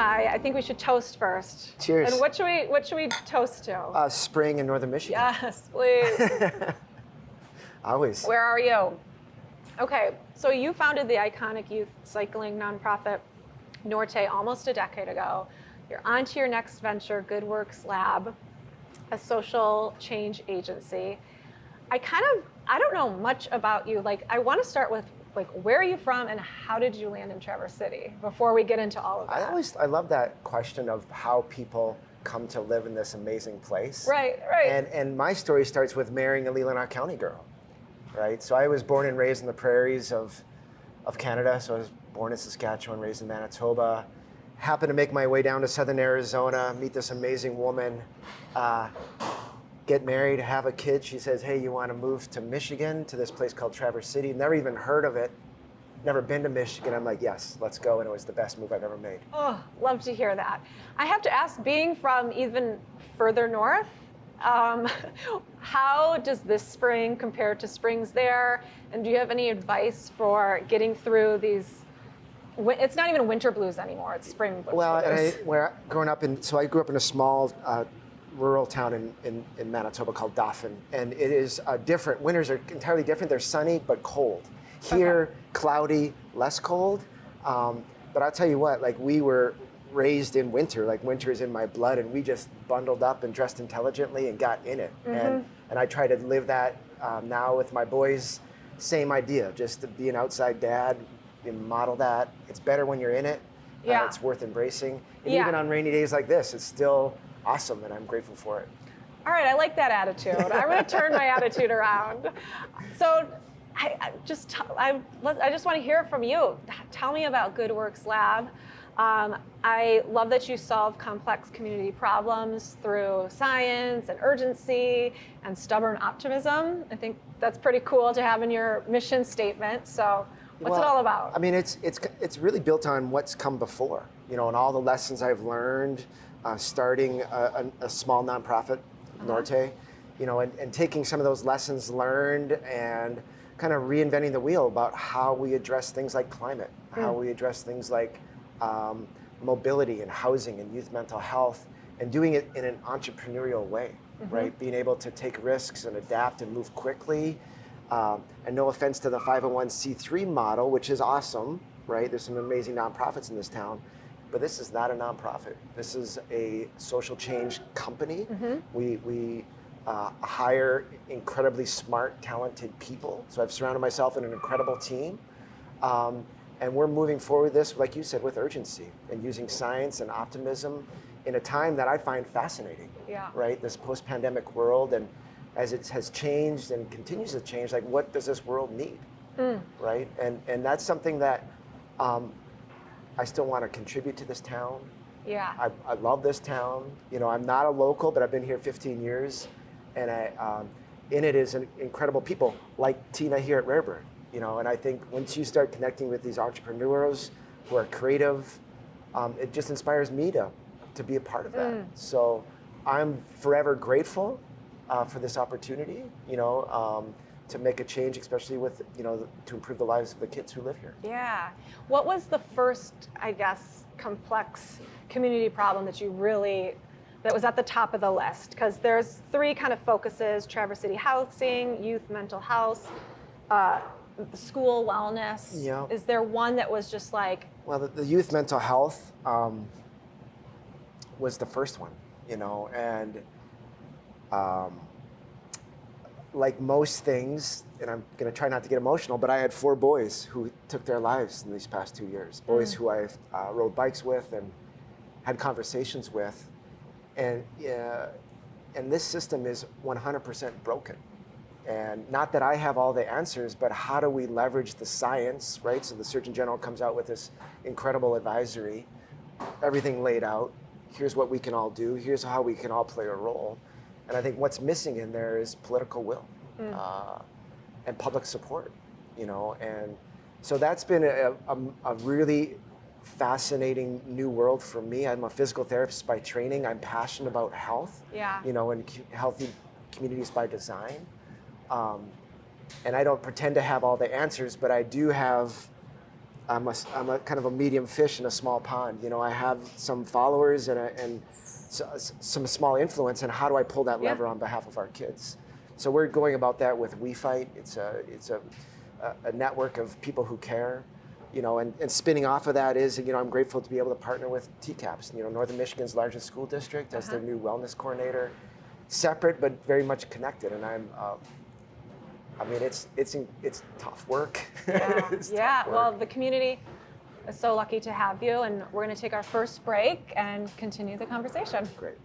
Ty, I think we should toast first. Cheers. And what should we toast to? Spring in northern Michigan. Yes, please. Always. Where are you? Okay, so you founded the iconic youth cycling nonprofit Norte almost a decade ago. You're on to your next venture, Good Works Lab, a social change agency. I don't know much about you. Like, I want to start with, like, where are you from and how did you land in Traverse City before we get into all of that? I love that question of how people come to live in this amazing place. Right. And my story starts with marrying a Leelanau County girl, right? So I was born and raised in the prairies of Canada. So I was born in Saskatchewan, raised in Manitoba. Happened to make my way down to southern Arizona, meet this amazing woman, get married, have a kid. She says, hey, you want to move to Michigan, to this place called Traverse City? Never even heard of it, never been to Michigan. I'm like, yes, let's go. And it was the best move I've ever made. Oh, love to hear that. I have to ask, being from even further north, how does this spring compare to springs there? And do you have any advice for getting through these? It's not even winter blues anymore, it's spring blues. Well, I grew up in a small rural town in Manitoba called Dauphin, and it is different. Winters are entirely different. They're sunny but cold. Here, cloudy, less cold. But I'll tell you what, like, we were raised in winter. Like, winter is in my blood, and we just bundled up and dressed intelligently and got in it. Mm-hmm. And I try to live that now with my boys. Same idea, just to be an outside dad. And model that. It's better when you're in it. Yeah. It's worth embracing. And Yeah. even on rainy days like this, it's still awesome, and I'm grateful for it. All right, I like that attitude. I'm going to turn my attitude around. So I just want to hear it from you. Tell me about Good Works Lab. I love that you solve complex community problems through science and urgency and stubborn optimism. I think that's pretty cool to have in your mission statement. So what's it all about? I mean, it's really built on what's come before, and all the lessons I've learned starting a small nonprofit, Norte, and taking some of those lessons learned and kind of reinventing the wheel about how we address things like climate, how we address things like mobility and housing and youth mental health, and doing it in an entrepreneurial way, right? Being able to take risks and adapt and move quickly. And no offense to the 501c3 model, which is awesome, right? There's some amazing nonprofits in this town, but this is not a nonprofit. This is a social change company. We hire incredibly smart, talented people. So I've surrounded myself in an incredible team. And we're moving forward this, like you said, with urgency and using science and optimism in a time that I find fascinating, right? This post-pandemic world, and as it has changed and continues to change, like, what does this world need, right? And that's something that I still want to contribute to this town. Yeah. I love this town. I'm not a local, but I've been here 15 years, and in it is incredible people like Tina here at Rarebird. And I think once you start connecting with these entrepreneurs who are creative, it just inspires me to be a part of that. So I'm forever grateful for this opportunity, to make a change, especially with, to improve the lives of the kids who live here. Yeah. What was the first, I guess, complex community problem that was at the top of the list? Because there's three kind of focuses: Traverse City housing, youth mental health, school wellness. Yeah. Is there one that was just like? Well, the youth mental health was the first one, and like most things, and I'm going to try not to get emotional, but I had 4 boys who took their lives in these past 2 years. Boys who I rode bikes with and had conversations with, and this system is 100% broken. And not that I have all the answers, but how do we leverage the science, right? So the Surgeon General comes out with this incredible advisory, everything laid out. Here's what we can all do. Here's how we can all play a role. And I think what's missing in there is political will and public support, And so that's been a really fascinating new world for me. I'm a physical therapist by training. I'm passionate about health, and healthy communities by design. And I don't pretend to have all the answers, but I do have I'm a kind of a medium fish in a small pond. You know, I have some followers and some small influence, and how do I pull that lever on behalf of our kids? So we're going about that with We Fight. It's a network of people who care, you know, and spinning off of that is, you know, I'm grateful to be able to partner with TCAPS, you know, Northern Michigan's largest school district, as their new wellness coordinator, separate but very much connected. And I mean, it's tough work. Yeah, It's yeah. tough work. Well, the community is so lucky to have you, and we're going to take our first break and continue the conversation. Great.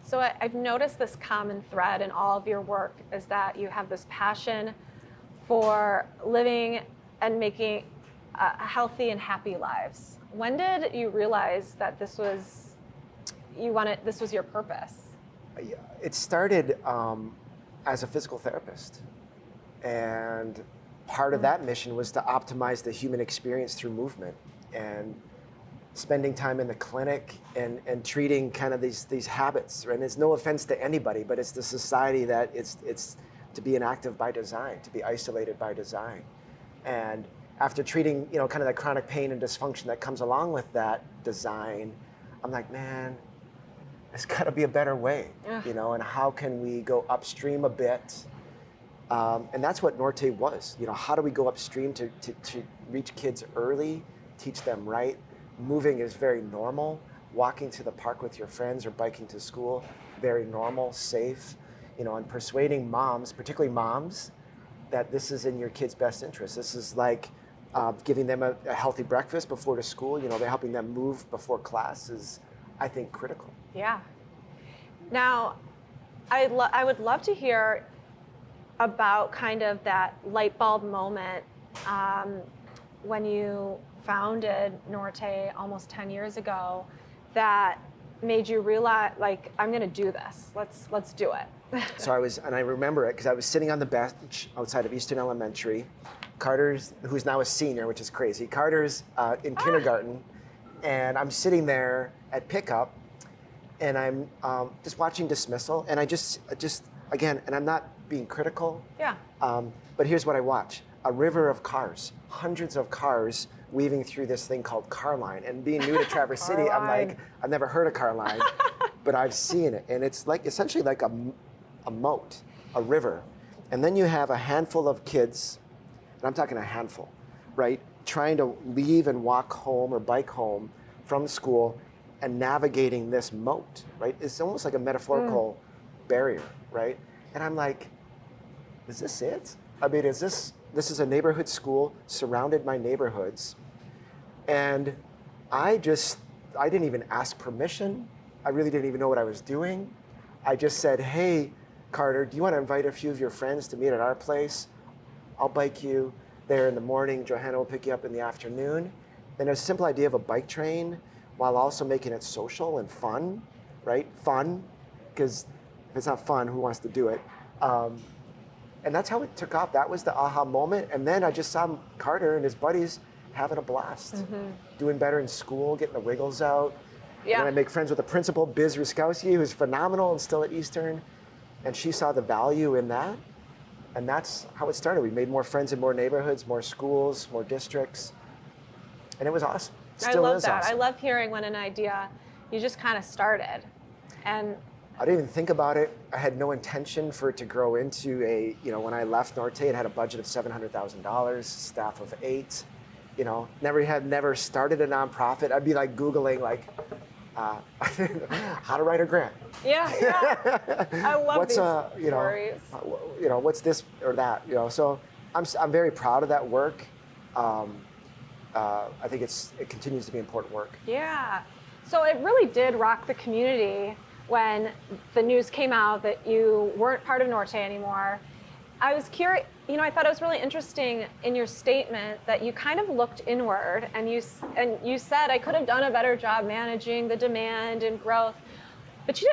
So I've noticed this common thread in all of your work is that you have this passion for living and making healthy and happy lives. When did you realize that this was your purpose? It started as a physical therapist, and part of that mission was to optimize the human experience through movement and spending time in the clinic and treating kind of these habits. And it's no offense to anybody, but it's the society that it's to be inactive by design, to be isolated by design. And after treating, you know, kind of that chronic pain and dysfunction that comes along with that design, I'm like, man, there's got to be a better way, you know, and how can we go upstream a bit? And that's what Norte was. You know, how do we go upstream to reach kids early, teach them right? Moving is very normal. Walking to the park with your friends or biking to school, very normal, safe. You know, and persuading moms, particularly moms, that this is in your kids' best interest. This is like giving them a healthy breakfast before to school. You know, they're helping them move before class is, I think, critical. Yeah. Now, I would love to hear about kind of that light bulb moment when you founded Norte almost 10 years ago that made you realize, like, I'm going to do this. Let's do it. So I remember it because I was sitting on the bench outside of Eastern Elementary. Carter's, who's now a senior, which is crazy. Carter's in kindergarten, and I'm sitting there at pickup, and I'm just watching dismissal, and I just again, and I'm not being critical. Yeah. But here's what I watch: a river of cars, hundreds of cars weaving through this thing called car line. And being new to Traverse City, I'm like, I've never heard of car line, but I've seen it, and it's like essentially like a moat, a river, and then you have a handful of kids, and I'm talking a handful, right, trying to leave and walk home or bike home from school and navigating this moat, right? It's almost like a metaphorical barrier, right? And I'm like, is this it? I mean, this is a neighborhood school surrounded by neighborhoods. And I just I didn't even ask permission. I really didn't even know what I was doing. I just said, hey, Carter, do you want to invite a few of your friends to meet at our place? I'll bike you there in the morning. Johanna will pick you up in the afternoon. And a simple idea of a bike train while also making it social and fun, right? Fun, because if it's not fun, who wants to do it? And that's how it took off. That was the aha moment. And then I just saw Carter and his buddies having a blast, doing better in school, getting the wiggles out. Yeah. And then I make friends with the principal, Biz Ruskowski, who's phenomenal and still at Eastern. And she saw the value in that. And that's how it started. We made more friends in more neighborhoods, more schools, more districts. And it was awesome. Still I love is that. awesome. I love hearing when an idea, you just kind of started. And I didn't even think about it. I had no intention for it to grow into a, when I left Norte, it had a budget of $700,000, staff of 8, never started a nonprofit. I'd be like Googling how to write a grant. Yeah. I love these stories. What's this or that, so I'm very proud of that work. I think it continues to be important work. Yeah. So it really did rock the community when the news came out that you weren't part of Norte anymore. I was curious, I thought it was really interesting in your statement that you kind of looked inward and you said, I could have done a better job managing the demand and growth, but you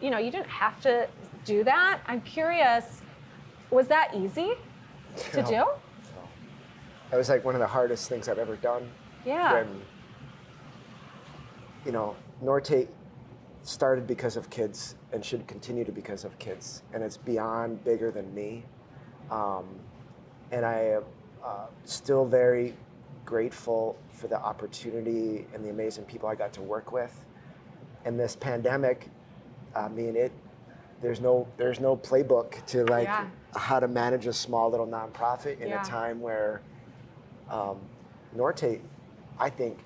didn't have to do that. I'm curious, was that easy to do? No. That was like one of the hardest things I've ever done. Yeah. When, Norte started because of kids and should continue to because of kids. And it's beyond bigger than me. And I am still very grateful for the opportunity and the amazing people I got to work with. And this pandemic, there's no playbook to how to manage a small little nonprofit in a time where Norte, I think,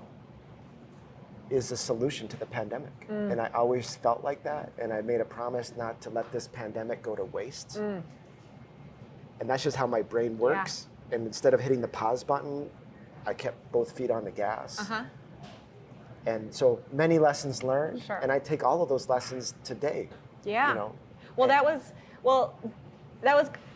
is the solution to the pandemic. And I always felt like that. And I made a promise not to let this pandemic go to waste. And that's just how my brain works. Yeah. And instead of hitting the pause button, I kept both feet on the gas. And so many lessons learned. Sure. And I take all of those lessons today. Yeah. I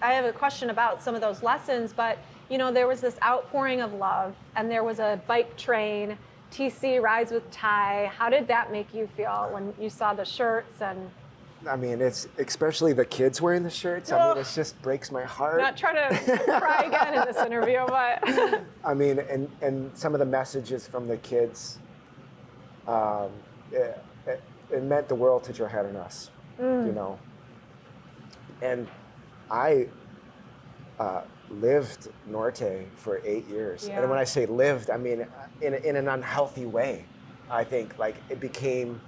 have a question about some of those lessons, but there was this outpouring of love and there was a bike train, TC Rides with Ty. How did that make you feel when you saw the shirts? And it's especially the kids wearing the shirts. It just breaks my heart. Not trying to cry again in this interview, but and some of the messages from the kids, it meant the world to Johanna and us, And I lived Norte for 8 years. Yeah. And when I say lived, I mean in an unhealthy way. I think it became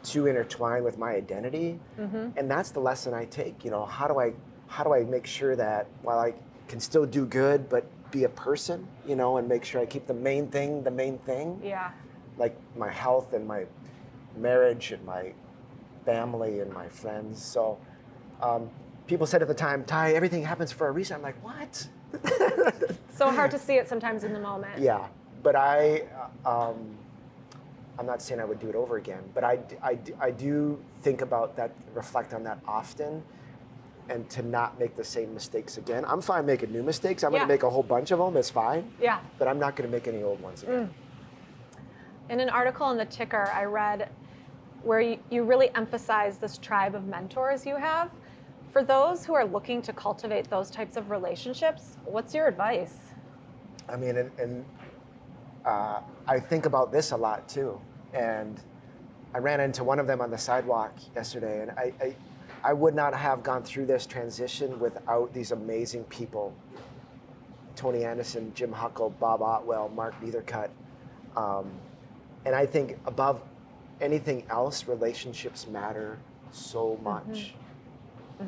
too intertwined with my identity. And that's the lesson I take. How do I make sure that while I can still do good, but be a person, and make sure I keep the main thing. Yeah. Like my health and my marriage and my family and my friends. So people said at the time, Ty, everything happens for a reason. I'm like, what? So hard to see it sometimes in the moment. Yeah, but I'm not saying I would do it over again, but I do think about that, reflect on that often, and to not make the same mistakes again. I'm fine making new mistakes. I'm going to make a whole bunch of them. It's fine. Yeah. But I'm not going to make any old ones again. In an article in the Ticker, I read where you really emphasize this tribe of mentors you have. For those who are looking to cultivate those types of relationships, what's your advice? I think about this a lot too. And I ran into one of them on the sidewalk yesterday, and I would not have gone through this transition without these amazing people. Tony Anderson, Jim Huckle, Bob Otwell, Mark Nethercutt. And I think above anything else, relationships matter so much.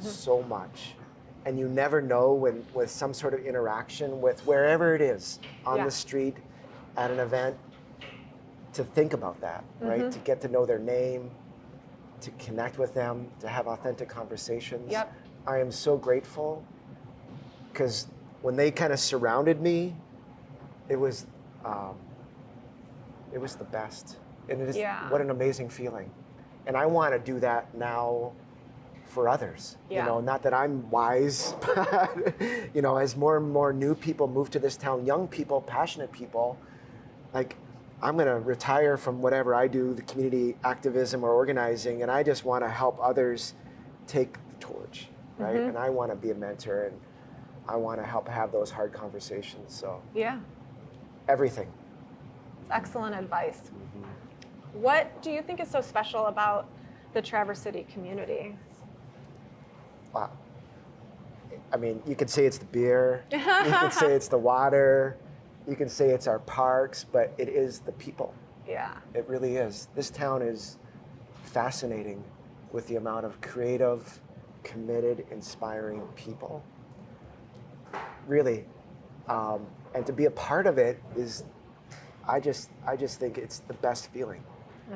So much. And you never know when with some sort of interaction with wherever it is, on the street, at an event, to think about that, right? To get to know their name, to connect with them, to have authentic conversations. Yep. I am so grateful because when they kind of surrounded me, it was the best. And it is Yeah. what an amazing feeling. And I want to do that now for others. Yeah. You know, not that I'm wise, but you know, as more and more new people move to this town, young people, passionate people, like I'm going to retire from whatever I do, the community activism or organizing, and I just want to help others take the torch, right? And I want to be a mentor, and I want to help have those hard conversations. So Yeah. everything. It's excellent advice. What do you think is so special about the Traverse City community? Wow. I mean, you could say it's the beer, you could say it's the water, you can say it's our parks, but it is the people. Yeah. It really is. This town is fascinating with the amount of creative, committed, inspiring people. Really. And to be a part of it is, I just think it's the best feeling,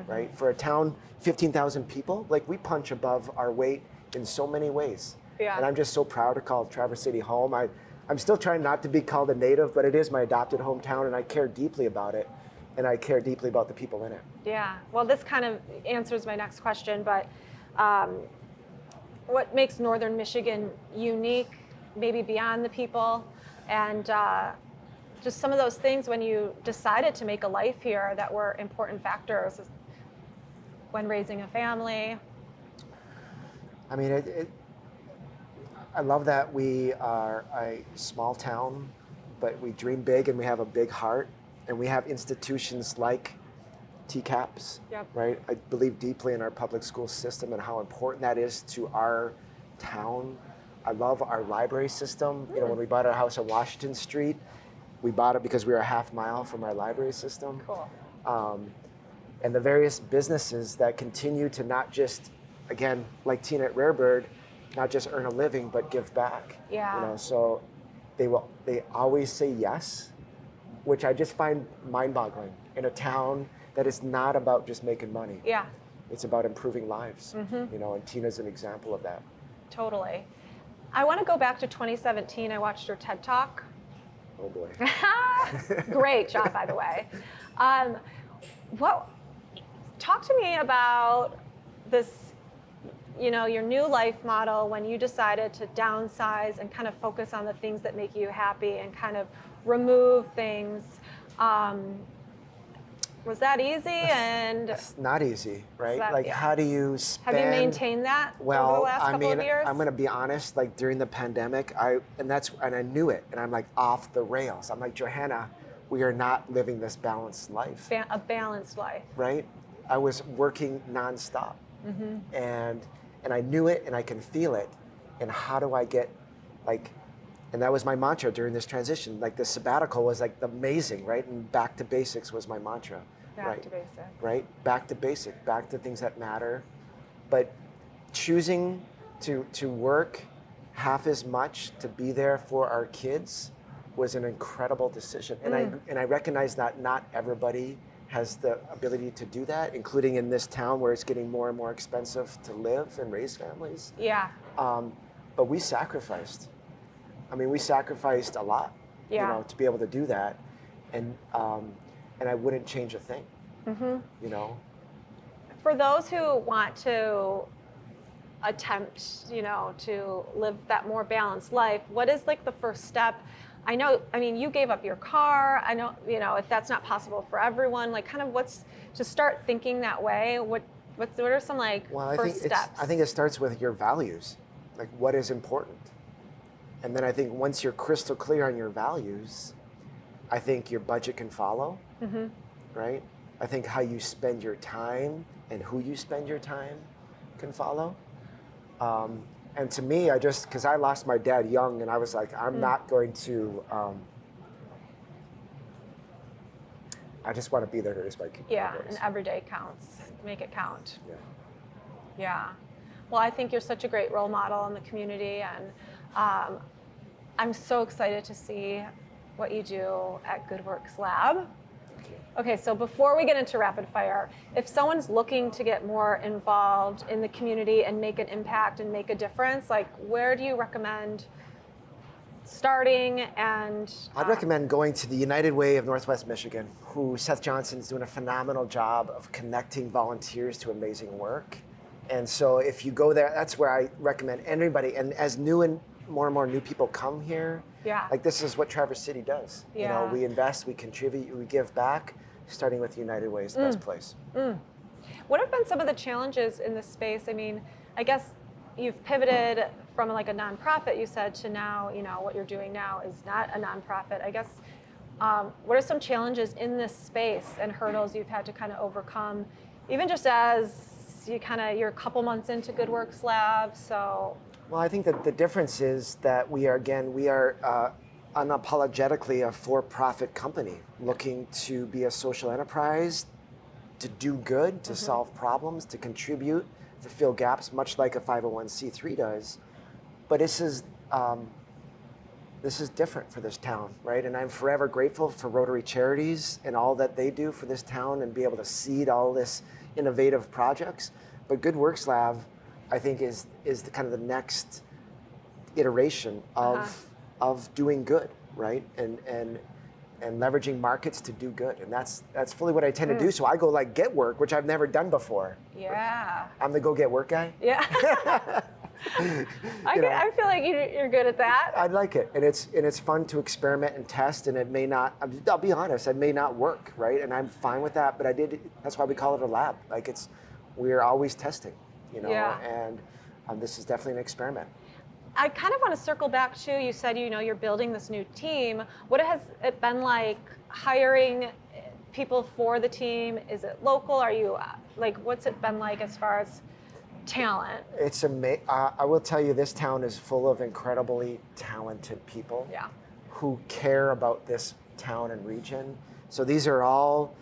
right? For a town, 15,000 people, like we punch above our weight in so many ways. Yeah. And I'm just so proud to call Traverse City home. I'm still trying not to be called a native, but it is my adopted hometown, and I care deeply about it. And I care deeply about the people in it. Yeah. Well, this kind of answers my next question, but what makes Northern Michigan unique, maybe beyond the people, and just some of those things when you decided to make a life here that were important factors when raising a family? I mean, I love that we are a small town, but we dream big and we have a big heart, and we have institutions like TCAPS, Yep. right? I believe deeply in our public school system and how important that is to our town. I love our library system. You know, when we bought our house on Washington Street, we bought it because we were a half mile from our library system. Cool. And the various businesses that continue to not just, again, like Tina at Rare Bird, not just earn a living, but give back. Yeah. You know, so they always say yes, which I just find mind-boggling in a town that is not about just making money. Yeah, It's about improving lives. You know, and Tina's an example of that. totally. I want to go back to 2017. I watched your TED Talk. Oh boy. Great job, by the way. Talk to me about this, you know, your new life model when you decided to downsize and kind of focus on the things that make you happy and kind of remove things. Was that easy? And It's not easy, right? that- Like, yeah. how do you spend? have you maintained that over the Well, last I couple mean, of years? I'm gonna be honest. Like during the pandemic, I knew it, and I'm like off the rails. I'm like, Johanna, we are not living this balanced life, A balanced life. right? I was working nonstop, and I knew it, and I can feel it. And how do I get, like, and that was my mantra during this transition. Like the sabbatical was like amazing, right? And back to basics was my mantra. Back right? to basic. Right? Back to basic, back to things that matter. But choosing to work half as much to be there for our kids was an incredible decision. And I recognize that not everybody has the ability to do that, including in this town where it's getting more and more expensive to live and raise families. Yeah. But we sacrificed. I mean, we sacrificed a lot, Yeah. you know, to be able to do that. And I wouldn't change a thing, you know. For those who want to attempt, you know, to live that more balanced life, what is like the first step? I mean, you gave up your car. I know, you know, if that's not possible for everyone, like kind of what's to start thinking that way? What are some like first steps? I think it starts with your values, like what is important. And then I think once you're crystal clear on your values, I think your budget can follow, right? I think how you spend your time and who you spend your time can follow. And to me, because I lost my dad young, and I was like, I'm not going to, I just want to be there to raise my kids. Yeah, and every day counts. Make it count. Yeah. Yeah. Well, I think you're such a great role model in the community, and I'm so excited to see what you do at Good Works Lab. Okay, so before we get into rapid fire, if someone's looking to get more involved in the community and make an impact and make a difference, like where do you recommend starting and I'd recommend going to the United Way of Northwest Michigan, who Seth Johnson's doing a phenomenal job of connecting volunteers to amazing work. And so if you go there, that's where I recommend anybody. And as new and more new people come here, like this is what Traverse City does. You know, we invest, we contribute, we give back. Starting with United Way is the best place. What have been some of the challenges in this space? I mean, I guess you've pivoted from like a nonprofit, you said, to now, you know, what you're doing now is not a nonprofit. I guess, what are some challenges in this space and hurdles you've had to kind of overcome, even just as you're a couple months into Good Works Lab, so. Well, I think that the difference is that we are unapologetically a for-profit company looking to be a social enterprise, to do good, to solve problems, to contribute, to fill gaps, much like a 501c3 does. But this is different for this town, right? And I'm forever grateful for Rotary Charities and all that they do for this town and be able to seed all this innovative projects. But Good Works Lab, I think, is the kind of the next iteration of doing good, right? And leveraging markets to do good. And that's fully what I tend to do. So I go like get work, which I've never done before. Yeah. I'm the go get work guy. Yeah. I feel like you're good at that. I like it, and it's fun to experiment and test, and it may not. I'll be honest, it may not work, right? And I'm fine with that. But that's why we call it a lab. Like we're always testing, you know. Yeah. And this is definitely an experiment. I kind of want to circle back to, you said, you know, you're building this new team. What has it been like hiring people for the team? Is it local? Are you what's it been like as far as talent? It's amazing. I will tell you, this town is full of incredibly talented people who care about this town and region. So these are all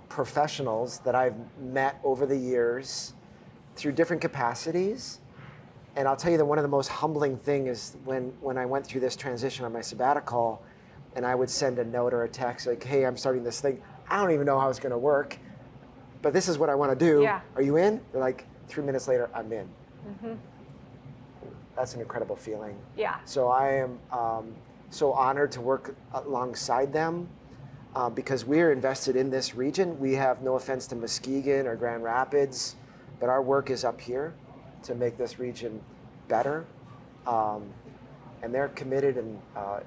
professionals that I've met over the years through different capacities. And I'll tell you that one of the most humbling things is when I went through this transition on my sabbatical, and I would send a note or a text like, hey, I'm starting this thing. I don't even know how it's going to work, but this is what I want to do. Yeah. Are you in? They're like, 3 minutes later, I'm in. That's an incredible feeling. Yeah. So I am so honored to work alongside them because we're invested in this region. We have no offense to Muskegon or Grand Rapids, but our work is up here to make this region better. And they're committed, and I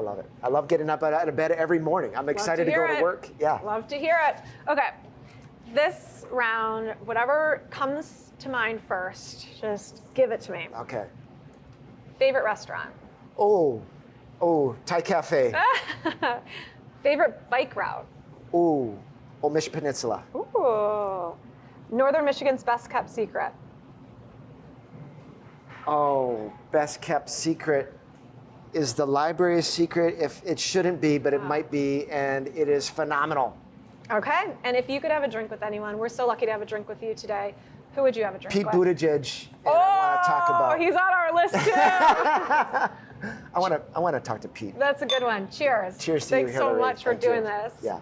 love it. I love getting up out of bed every morning. I'm excited to go to work. Yeah. Love to hear it. Okay. This round, whatever comes to mind first, just give it to me. Okay. Favorite restaurant? Oh, Thai Cafe. Favorite bike route? Old Mission Peninsula. Ooh. Northern Michigan's best kept secret? Oh, best kept secret is the library's secret. If it shouldn't be, but it might be, and it is phenomenal. Okay, and if you could have a drink with anyone, we're so lucky to have a drink with you today. Who would you have a drink Pete with? Buttigieg. And I want to talk about. He's on our list too. I want to talk to Pete. That's a good one. Cheers. Cheers to you, Thanks so Hillary. much for Thank you. doing this. Yeah.